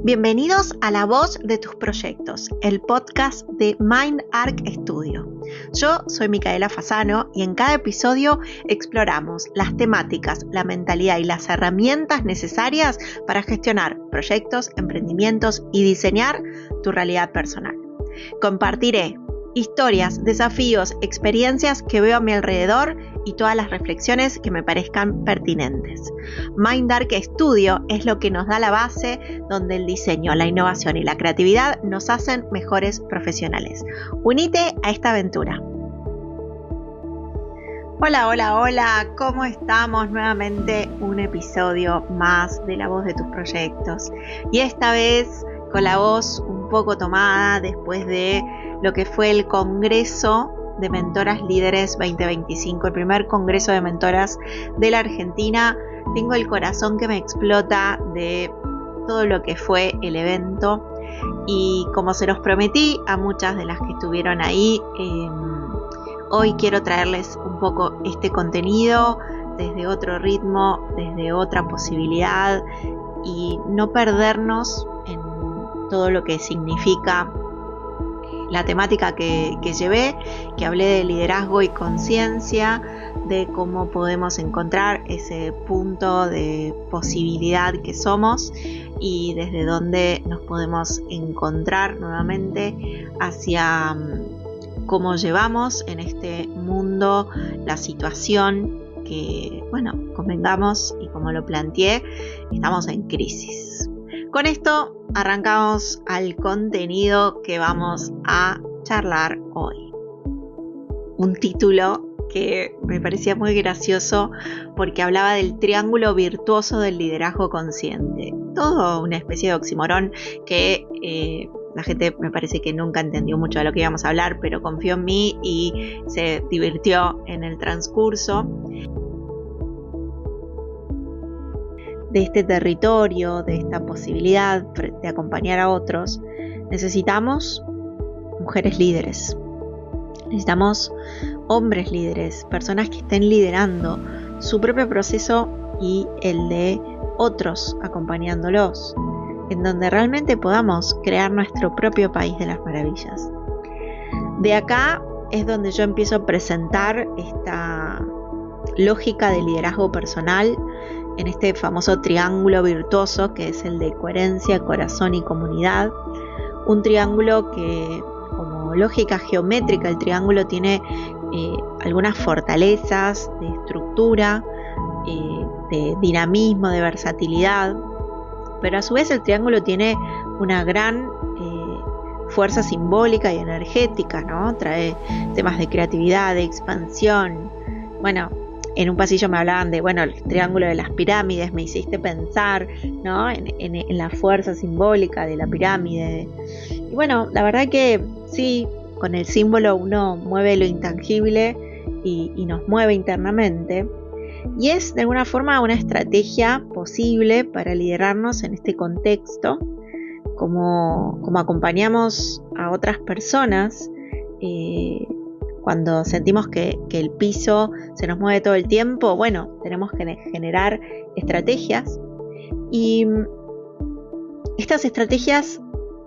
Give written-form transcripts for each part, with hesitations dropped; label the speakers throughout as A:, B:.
A: Bienvenidos a La Voz de tus Proyectos, el podcast de MindArc Studio. Yo soy Micaela Fasano y en cada episodio exploramos las temáticas, la mentalidad y las herramientas necesarias para gestionar proyectos, emprendimientos y diseñar tu realidad personal. Compartiré historias, desafíos, experiencias que veo a mi alrededor y todas las reflexiones que me parezcan pertinentes. MindArc Studio es lo que nos da la base donde el diseño, la innovación y la creatividad nos hacen mejores profesionales. Unite a esta aventura. Hola, ¿cómo estamos? Nuevamente un episodio más de La Voz de tus Proyectos. Y esta vez con la voz un poco tomada después de lo que fue el Congreso de Mentoras Líderes 2025, el primer Congreso de Mentoras de la Argentina. Tengo el corazón que me explota de todo lo que fue el evento y como se los prometí a muchas de las que estuvieron ahí, hoy quiero traerles un poco este contenido desde otro ritmo, desde otra posibilidad y no perdernos en todo lo que significa la temática que llevé, que hablé de liderazgo y conciencia, de cómo podemos encontrar ese punto de posibilidad que somos y desde dónde nos podemos encontrar nuevamente hacia cómo llevamos en este mundo la situación que, convengamos y como lo planteé, estamos en crisis. Con esto arrancamos al contenido que vamos a charlar hoy. Un título que me parecía muy gracioso porque hablaba del triángulo virtuoso del liderazgo consciente. Todo una especie de oxímoron que la gente me parece que nunca entendió mucho de lo que íbamos a hablar, pero confió en mí y se divirtió en el transcurso de este territorio, de esta posibilidad de acompañar a otros. Necesitamos mujeres líderes, necesitamos hombres líderes, personas que estén liderando su propio proceso y el de otros acompañándolos, en donde realmente podamos crear nuestro propio país de las maravillas. De acá es donde yo empiezo a presentar esta lógica de liderazgo personal en este famoso triángulo virtuoso que es el de coherencia, corazón y comunidad. Un triángulo que, como lógica geométrica, el triángulo tiene algunas fortalezas de estructura, de dinamismo, de versatilidad, pero a su vez el triángulo tiene una gran fuerza simbólica y energética, ¿no? Trae temas de creatividad, de expansión. En un pasillo me hablaban de, el triángulo de las pirámides, me hiciste pensar, ¿no? en la fuerza simbólica de la pirámide. Y la verdad que sí, con el símbolo uno mueve lo intangible y nos mueve internamente. Y es de alguna forma una estrategia posible para liderarnos en este contexto, como acompañamos a otras personas. Cuando sentimos que el piso se nos mueve todo el tiempo, tenemos que generar estrategias. Y estas estrategias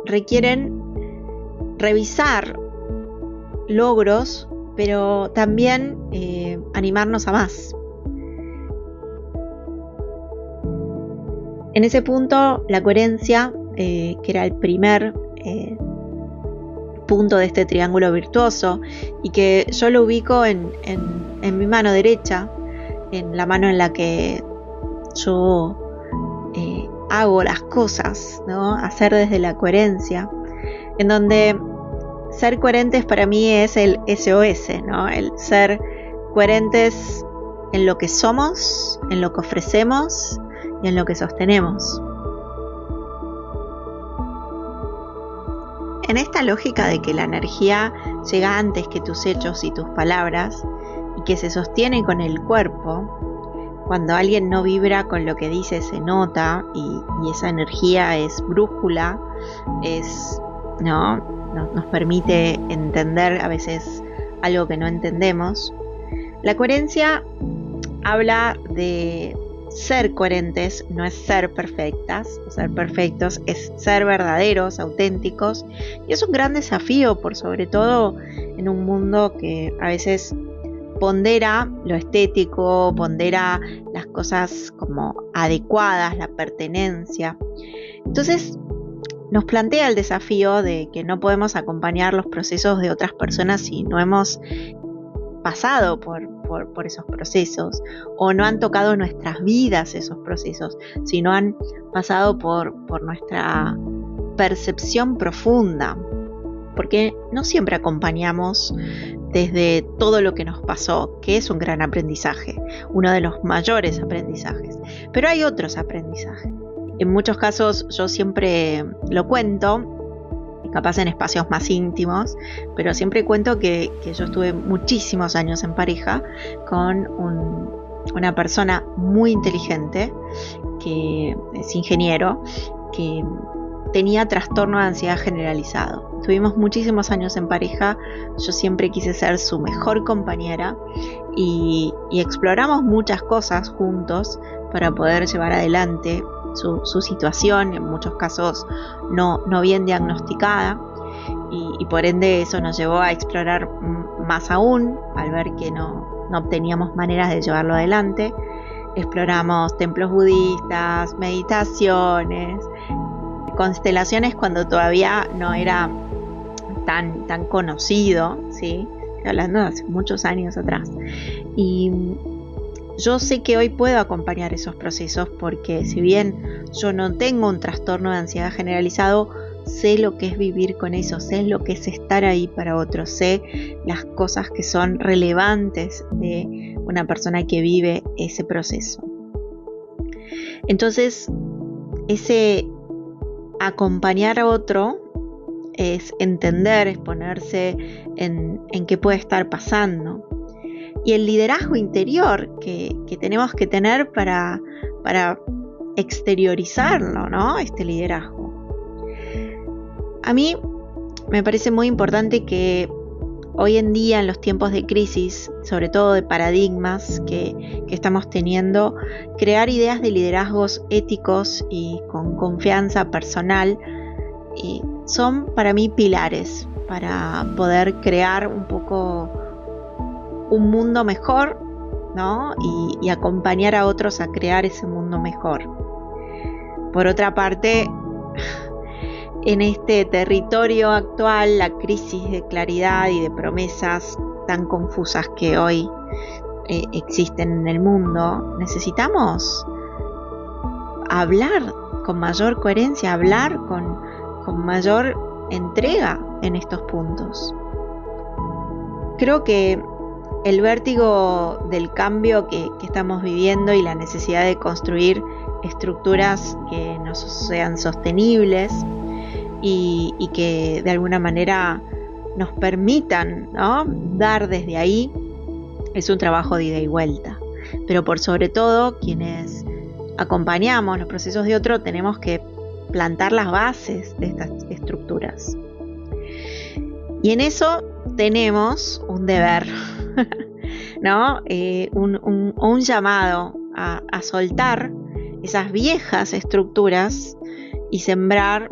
A: requieren revisar logros, pero también animarnos a más. En ese punto, la coherencia, que era el primer punto de este triángulo virtuoso y que yo lo ubico en mi mano derecha, en la mano en la que yo hago las cosas, ¿no? Hacer desde la coherencia, en donde ser coherentes para mí es el SOS, ¿no? El ser coherentes en lo que somos, en lo que ofrecemos y en lo que sostenemos. En esta lógica de que la energía llega antes que tus hechos y tus palabras y que se sostiene con el cuerpo, cuando alguien no vibra con lo que dice se nota y esa energía es brújula, nos permite entender a veces algo que no entendemos. La coherencia habla de ser coherentes no es ser perfectas, o ser perfectos es ser verdaderos, auténticos, y es un gran desafío, por sobre todo en un mundo que a veces pondera lo estético, pondera las cosas como adecuadas, la pertenencia. Entonces nos plantea el desafío de que no podemos acompañar los procesos de otras personas si no hemos pasado por esos procesos, o no han tocado nuestras vidas esos procesos, sino han pasado por nuestra percepción profunda, porque no siempre acompañamos desde todo lo que nos pasó, que es un gran aprendizaje, uno de los mayores aprendizajes, pero hay otros aprendizajes. En muchos casos yo siempre lo cuento, capaz en espacios más íntimos, pero siempre cuento que yo estuve muchísimos años en pareja con una persona muy inteligente, que es ingeniero, que tenía trastorno de ansiedad generalizado. Tuvimos muchísimos años en pareja, yo siempre quise ser su mejor compañera y exploramos muchas cosas juntos para poder llevar adelante su situación, en muchos casos no bien diagnosticada, y por ende eso nos llevó a explorar más aún, al ver que no obteníamos maneras de llevarlo adelante. Exploramos templos budistas, meditaciones, constelaciones cuando todavía no era tan conocido, ¿sí? Estoy hablando de hace muchos años atrás. Y yo sé que hoy puedo acompañar esos procesos porque si bien yo no tengo un trastorno de ansiedad generalizado, sé lo que es vivir con eso, sé lo que es estar ahí para otros, sé las cosas que son relevantes de una persona que vive ese proceso. Entonces, ese acompañar a otro es entender, es ponerse en qué puede estar pasando. Y el liderazgo interior que tenemos que tener para exteriorizarlo, ¿no? Este liderazgo. A mí me parece muy importante que hoy en día, en los tiempos de crisis, sobre todo de paradigmas que estamos teniendo, crear ideas de liderazgos éticos y con confianza personal son para mí pilares para poder crear un poco un mundo mejor, ¿no? Y acompañar a otros a crear ese mundo mejor. Por otra parte, en este territorio actual, la crisis de claridad y de promesas tan confusas que hoy existen en el mundo, necesitamos hablar con mayor coherencia, hablar con mayor entrega en estos puntos. Creo que el vértigo del cambio que estamos viviendo y la necesidad de construir estructuras que no sean sostenibles y que de alguna manera nos permitan, ¿no?, dar desde ahí, es un trabajo de ida y vuelta. Pero por sobre todo, quienes acompañamos los procesos de otro, tenemos que plantar las bases de estas estructuras. Y en eso tenemos un deber, ¿no? Un llamado a soltar esas viejas estructuras y sembrar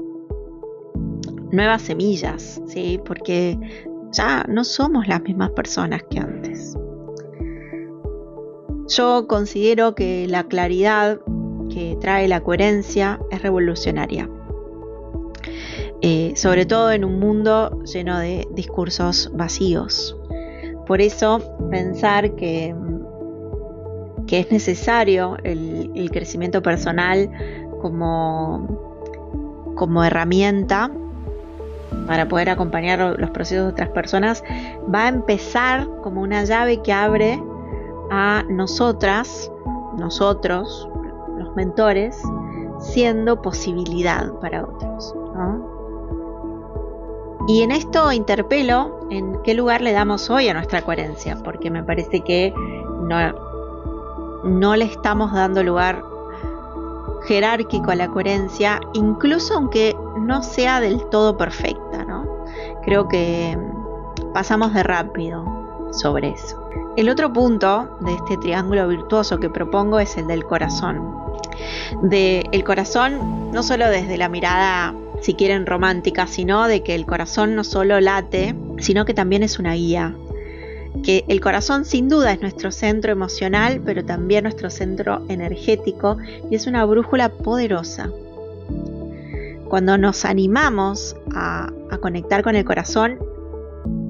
A: nuevas semillas, ¿sí? Porque ya no somos las mismas personas que antes. Yo considero que la claridad que trae la coherencia es revolucionaria. Sobre todo en un mundo lleno de discursos vacíos. Por eso pensar que es necesario el crecimiento personal como herramienta para poder acompañar los procesos de otras personas, va a empezar como una llave que abre a nosotros, los mentores, siendo posibilidad para otros, ¿no? Y en esto interpelo en qué lugar le damos hoy a nuestra coherencia, porque me parece que no le estamos dando lugar jerárquico a la coherencia, incluso aunque no sea del todo perfecta, ¿no? Creo que pasamos de rápido sobre eso. El otro punto de este triángulo virtuoso que propongo es el del corazón. El corazón no solo desde la mirada, si quieren, romántica, sino de que el corazón no solo late, sino que también es una guía. Que el corazón sin duda es nuestro centro emocional, pero también nuestro centro energético, y es una brújula poderosa. Cuando nos animamos a conectar con el corazón,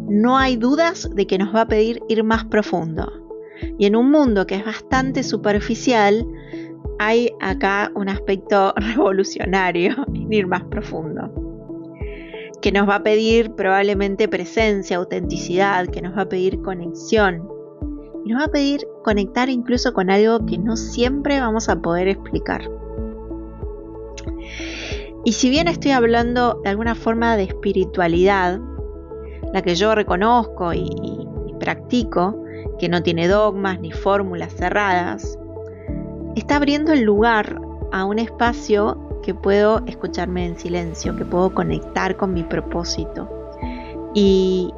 A: no hay dudas de que nos va a pedir ir más profundo. Y en un mundo que es bastante superficial, hay acá un aspecto revolucionario en ir más profundo, que nos va a pedir probablemente presencia, autenticidad, que nos va a pedir conexión, y nos va a pedir conectar incluso con algo que no siempre vamos a poder explicar. Y si bien estoy hablando de alguna forma de espiritualidad, la que yo reconozco y practico, que no tiene dogmas ni fórmulas cerradas, está abriendo el lugar a un espacio que puedo escucharme en silencio, que puedo conectar con mi propósito. Y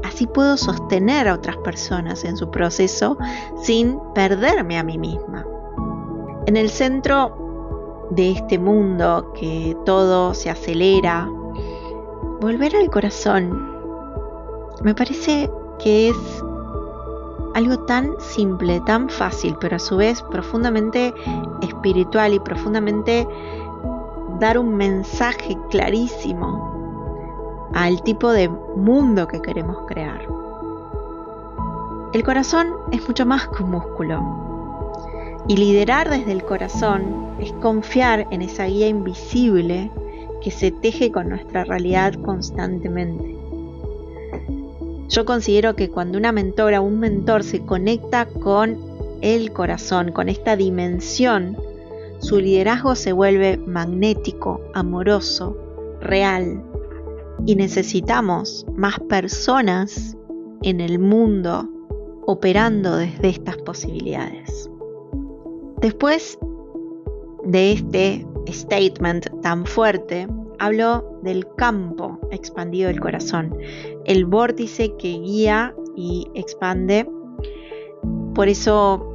A: así puedo sostener a otras personas en su proceso sin perderme a mí misma. En el centro de este mundo que todo se acelera, volver al corazón me parece que es algo tan simple, tan fácil, pero a su vez profundamente espiritual y profundamente dar un mensaje clarísimo al tipo de mundo que queremos crear. El corazón es mucho más que un músculo, y liderar desde el corazón es confiar en esa guía invisible que se teje con nuestra realidad constantemente. Yo considero que cuando una mentora o un mentor se conecta con el corazón, con esta dimensión, su liderazgo se vuelve magnético, amoroso, real. Y necesitamos más personas en el mundo operando desde estas posibilidades. Después de este statement tan fuerte, hablo del campo expandido del corazón, el vórtice que guía y expande. Por eso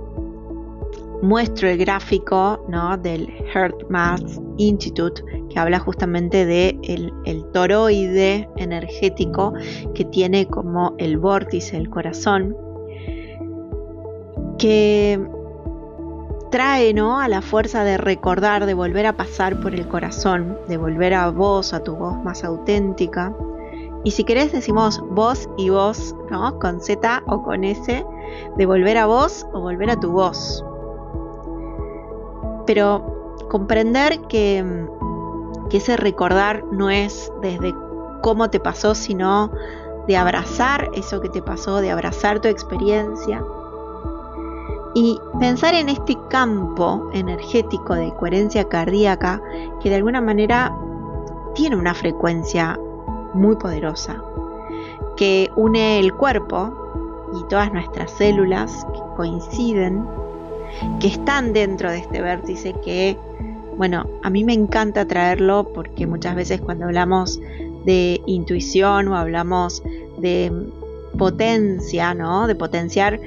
A: muestro el gráfico, ¿no?, del HeartMath Institute, que habla justamente de el toroide energético que tiene como el vórtice del corazón, que trae, ¿no?, a la fuerza de recordar, de volver a pasar por el corazón, de volver a vos, a tu voz más auténtica. Y si querés decimos voz y voz, ¿no?, con Z o con S, de volver a vos o volver a tu voz. Pero comprender que ese recordar no es desde cómo te pasó, sino de abrazar eso que te pasó, de abrazar tu experiencia. Y pensar en este campo energético de coherencia cardíaca que de alguna manera tiene una frecuencia muy poderosa, que une el cuerpo y todas nuestras células que coinciden, que están dentro de este vértice que, bueno, a mí me encanta traerlo porque muchas veces cuando hablamos de intuición o hablamos de potencia, ¿no?, de potenciar,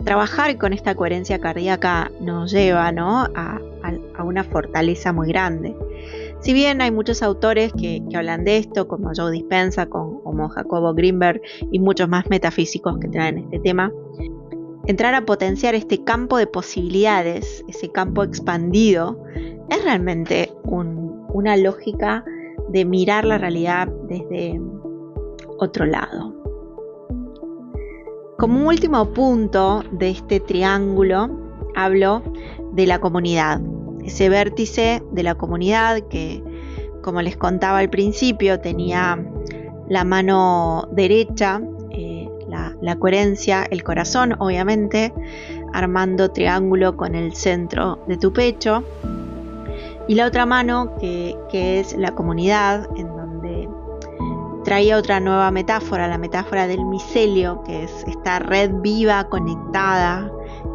A: trabajar con esta coherencia cardíaca nos lleva, ¿no?, a una fortaleza muy grande. Si bien hay muchos autores que hablan de esto, como Joe Dispenza, como Jacobo Greenberg y muchos más metafísicos que traen este tema, entrar a potenciar este campo de posibilidades, ese campo expandido, es realmente una lógica de mirar la realidad desde otro lado. Como último punto de este triángulo, hablo de la comunidad, ese vértice de la comunidad que, como les contaba al principio, tenía la mano derecha, la coherencia, el corazón, obviamente, armando triángulo con el centro de tu pecho, y la otra mano que es la comunidad, en donde traía otra nueva metáfora, la metáfora del micelio, que es esta red viva, conectada,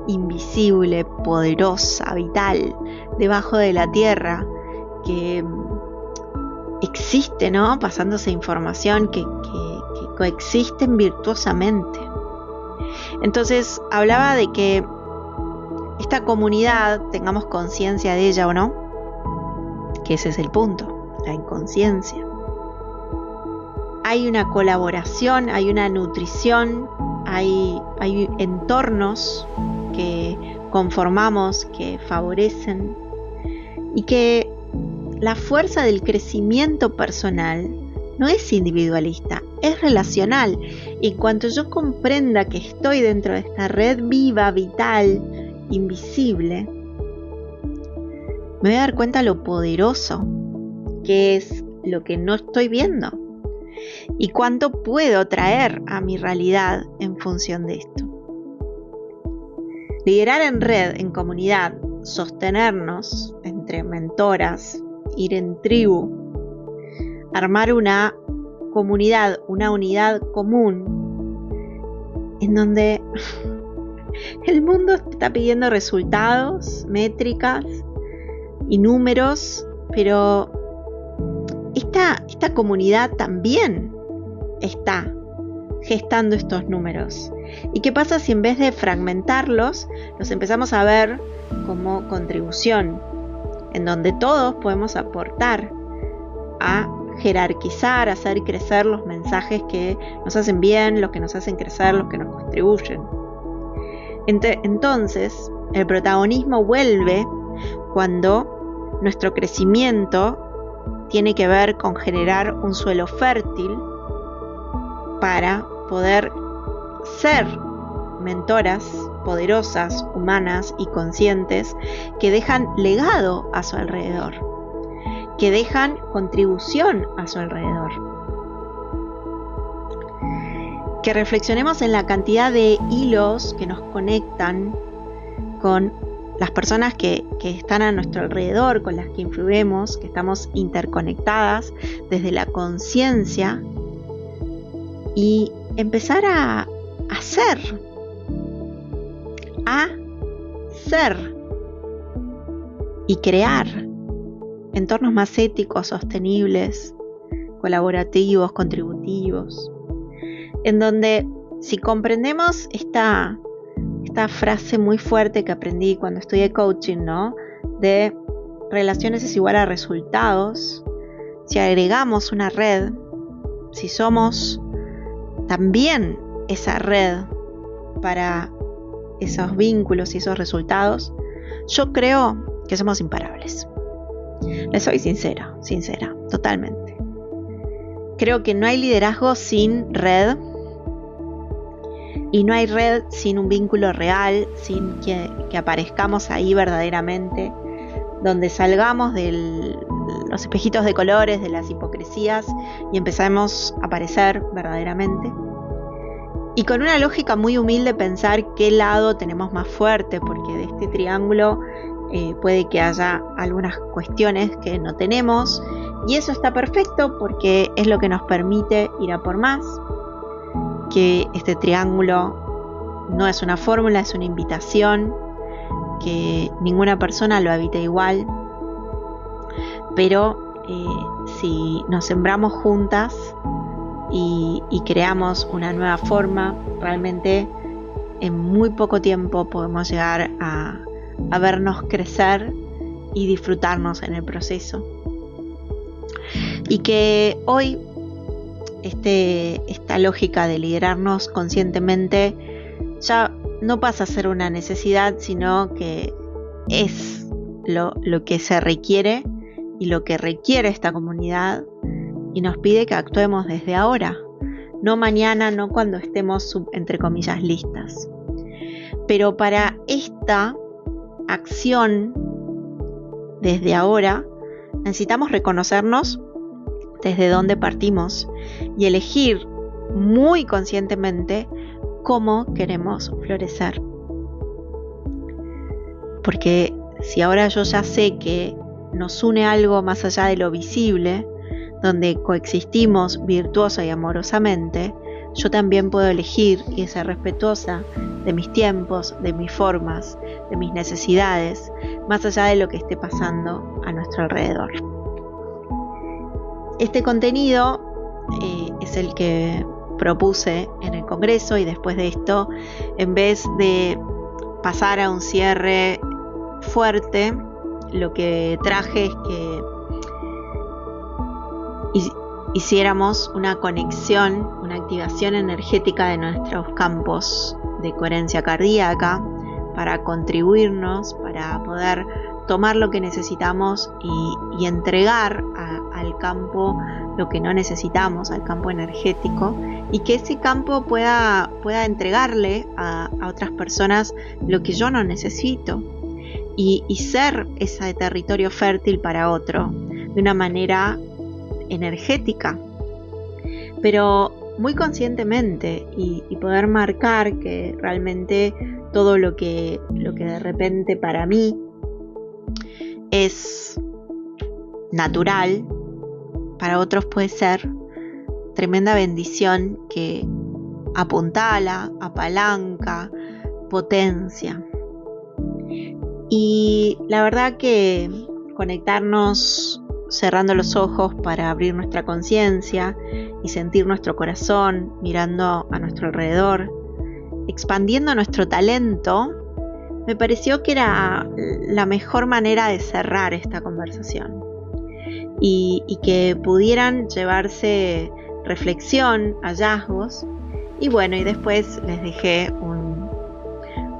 A: invisible, poderosa, vital, debajo de la tierra, que existe, ¿no?, pasándose información, que coexisten virtuosamente. Entonces hablaba de que esta comunidad, tengamos conciencia de ella o no, que ese es el punto, la inconsciencia. Hay una colaboración, hay una nutrición, hay entornos que conformamos, que favorecen, y que la fuerza del crecimiento personal no es individualista, es relacional. Y en cuanto yo comprenda que estoy dentro de esta red viva, vital, invisible, me voy a dar cuenta lo poderoso que es lo que no estoy viendo y cuánto puedo traer a mi realidad en función de esto. Liderar en red, en comunidad, sostenernos entre mentoras, ir en tribu, armar una comunidad, una unidad común en donde el mundo está pidiendo resultados, métricas y números, pero esta comunidad también está gestando estos números. ¿Y qué pasa si en vez de fragmentarlos, los empezamos a ver como contribución, en donde todos podemos aportar a jerarquizar, a hacer crecer los mensajes que nos hacen bien, los que nos hacen crecer, los que nos contribuyen? Entonces, el protagonismo vuelve cuando nuestro crecimiento tiene que ver con generar un suelo fértil para poder ser mentoras poderosas, humanas y conscientes que dejan legado a su alrededor, que dejan contribución a su alrededor. Que reflexionemos en la cantidad de hilos que nos conectan con las personas que están a nuestro alrededor, con las que influimos, que estamos interconectadas desde la conciencia, y empezar a ser y crear entornos más éticos, sostenibles, colaborativos, contributivos, en donde, si comprendemos esta frase muy fuerte que aprendí cuando estudié coaching, ¿no?, de relaciones es igual a resultados, si agregamos una red, si somos también esa red para esos vínculos y esos resultados, yo creo que somos imparables. Les soy sincera, totalmente. Creo que no hay liderazgo sin red, y no hay red sin un vínculo real, sin que aparezcamos ahí verdaderamente, donde salgamos de los espejitos de colores, de las hipocresías, y empezamos a aparecer verdaderamente. Y con una lógica muy humilde pensar qué lado tenemos más fuerte, porque de este triángulo puede que haya algunas cuestiones que no tenemos, y eso está perfecto porque es lo que nos permite ir a por más. Que este triángulo no es una fórmula, es una invitación, que ninguna persona lo habita igual, pero si nos sembramos juntas y creamos una nueva forma, realmente en muy poco tiempo podemos llegar a vernos crecer y disfrutarnos en el proceso. Y que hoy esta lógica de liderarnos conscientemente ya no pasa a ser una necesidad, sino que es lo que se requiere y lo que requiere esta comunidad, y nos pide que actuemos desde ahora, no mañana, no cuando estemos entre comillas listas. Pero para esta acción desde ahora necesitamos reconocernos desde dónde partimos y elegir muy conscientemente cómo queremos florecer. Porque si ahora yo ya sé que nos une algo más allá de lo visible, donde coexistimos virtuosa y amorosamente, yo también puedo elegir y ser respetuosa de mis tiempos, de mis formas, de mis necesidades, más allá de lo que esté pasando a nuestro alrededor. Este contenido es el que propuse en el Congreso, y después de esto, en vez de pasar a un cierre fuerte, lo que traje es que hiciéramos una conexión, una activación energética de nuestros campos de coherencia cardíaca para contribuirnos, para poder tomar lo que necesitamos y entregar al campo lo que no necesitamos, al campo energético, y que ese campo pueda entregarle a otras personas lo que yo no necesito, y ser ese territorio fértil para otro de una manera energética, pero muy conscientemente, y poder marcar que realmente todo lo que de repente para mí es natural, para otros puede ser tremenda bendición que apuntala, apalanca, potencia. Y la verdad que conectarnos cerrando los ojos para abrir nuestra conciencia y sentir nuestro corazón mirando a nuestro alrededor, expandiendo nuestro talento, me pareció que era la mejor manera de cerrar esta conversación, y que pudieran llevarse reflexión, hallazgos, y bueno, y después les dejé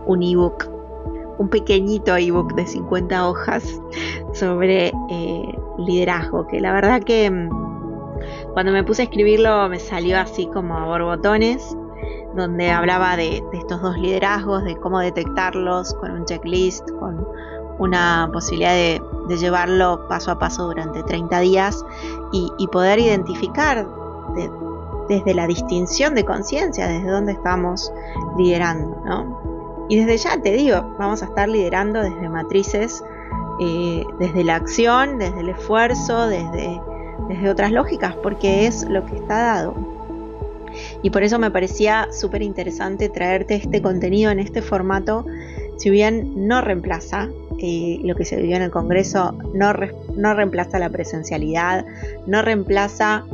A: un ebook, un pequeñito ebook de 50 hojas sobre liderazgo, que la verdad que cuando me puse a escribirlo me salió así como a borbotones, donde hablaba de estos dos liderazgos, de cómo detectarlos con un checklist, con una posibilidad de llevarlo paso a paso durante 30 días y poder identificar desde la distinción de conciencia, desde dónde estamos liderando, ¿no? Y desde ya te digo, vamos a estar liderando desde matrices, desde la acción, desde el esfuerzo, desde otras lógicas, porque es lo que está dado. Y por eso me parecía súper interesante traerte este contenido en este formato, si bien no reemplaza lo que se vivió en el Congreso, no reemplaza la presencialidad, no reemplaza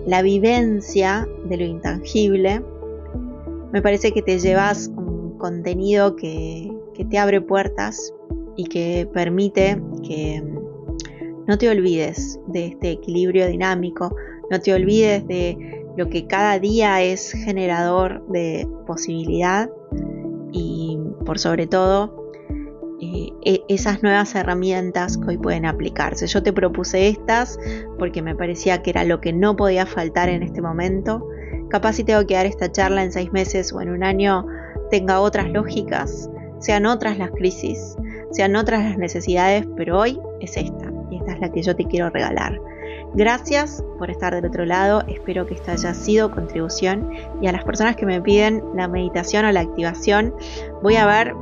A: la vivencia de lo intangible. Me parece que te llevas un contenido que te abre puertas y que permite que no te olvides de este equilibrio dinámico, no te olvides de lo que cada día es generador de posibilidad, y por sobre todo esas nuevas herramientas que hoy pueden aplicarse. Yo te propuse estas porque me parecía que era lo que no podía faltar en este momento. Capaz si tengo que dar esta charla en 6 meses o en un año tenga otras lógicas, sean otras las crisis, sean otras las necesidades, pero hoy es esta, y esta es la que yo te quiero regalar. Gracias por estar del otro lado, espero que esta haya sido contribución, y a las personas que me piden la meditación o la activación, voy a ver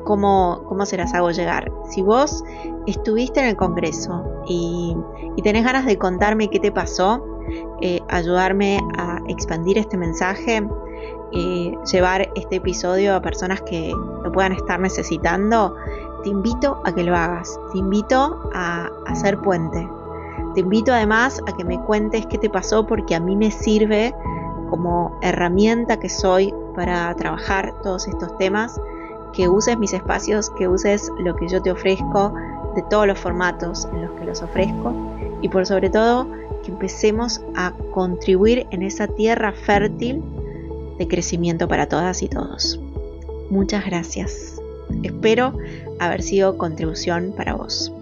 A: cómo se las hago llegar. Si vos estuviste en el Congreso y tenés ganas de contarme qué te pasó, ayudarme a expandir este mensaje, llevar este episodio a personas que lo puedan estar necesitando, te invito a que lo hagas, te invito a hacer puente, te invito además a que me cuentes qué te pasó, porque a mí me sirve como herramienta que soy para trabajar todos estos temas, que uses mis espacios, que uses lo que yo te ofrezco de todos los formatos en los que los ofrezco, y por sobre todo que empecemos a contribuir en esa tierra fértil de crecimiento para todas y todos. Muchas gracias. Espero haber sido contribución para vos.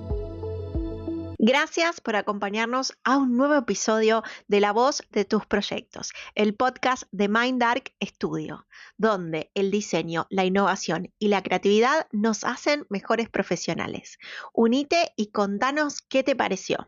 A: Gracias por acompañarnos a un nuevo episodio de La Voz de tus Proyectos, el podcast de Mindarc Studio, donde el diseño, la innovación y la creatividad nos hacen mejores profesionales. Unite y contanos qué te pareció.